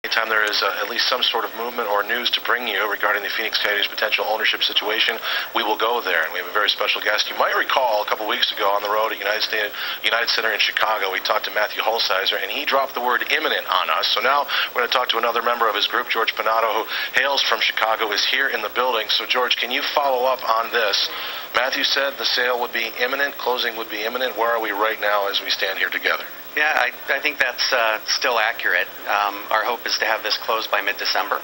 Anytime there is at least some sort of movement or news to bring you regarding the Phoenix Coyotes' potential ownership situation, we will go there. And we have a very special guest. You might recall a couple weeks ago on the road at United Center in Chicago, we talked to Matthew Holsizer, and he dropped the word imminent on us. So now we're going to talk to another member of his group, George Pinato, who hails from Chicago, is here in the building. So, George, can you follow up on this? Matthew said the sale would be imminent, closing would be imminent. Where are we right now as we stand here together? Yeah, I think that's still accurate. Our hope is to have this closed by mid-December.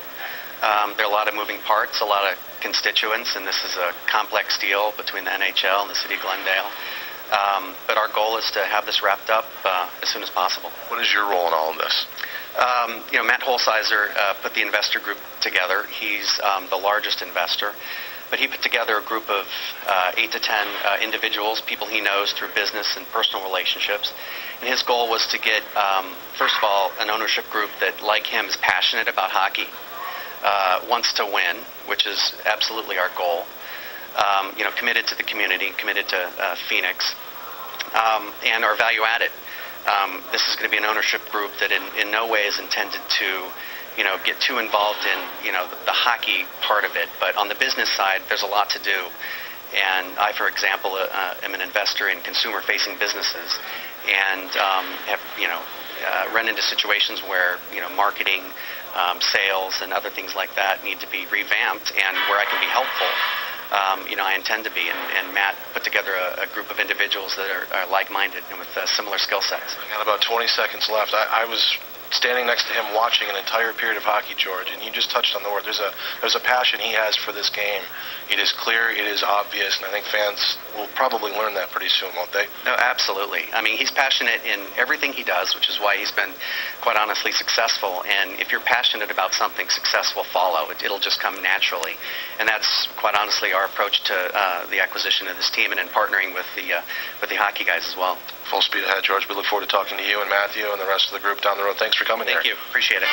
There are a lot of moving parts, a lot of constituents, and this is a complex deal between the NHL and the City of Glendale. But our goal is to have this wrapped up as soon as possible. What is your role in all of this? Matt Holsizer put the investor group together. He's the largest investor. But he put together a group of 8 to 10 individuals, people he knows through business and personal relationships. And his goal was to get, first of all, an ownership group that, like him, is passionate about hockey, wants to win, which is absolutely our goal, committed to the community, committed to Phoenix, and are value-added. This is going to be an ownership group that in no way is intended to get too involved in, the hockey part of it. But on the business side, there's a lot to do. And I, for example, am an investor in consumer-facing businesses and have, run into situations where, marketing, sales, and other things like that need to be revamped, and where I can be helpful. I intend to be, and Matt put together a group of individuals that are like-minded and with similar skill sets. I got about 20 seconds left. I was standing next to him watching an entire period of hockey, George, and you just touched on the word. There's a passion he has for this game. It is clear, it is obvious, and I think fans will probably learn that pretty soon, won't they? No, absolutely. I mean, he's passionate in everything he does, which is why he's been, quite honestly, successful. And if you're passionate about something, success will follow. It'll just come naturally. And that's, quite honestly, our approach to the acquisition of this team and in partnering with the hockey guys as well. Full speed ahead, George. We look forward to talking to you and Matthew and the rest of the group down the road. Thanks for coming here. Thank you. Appreciate it.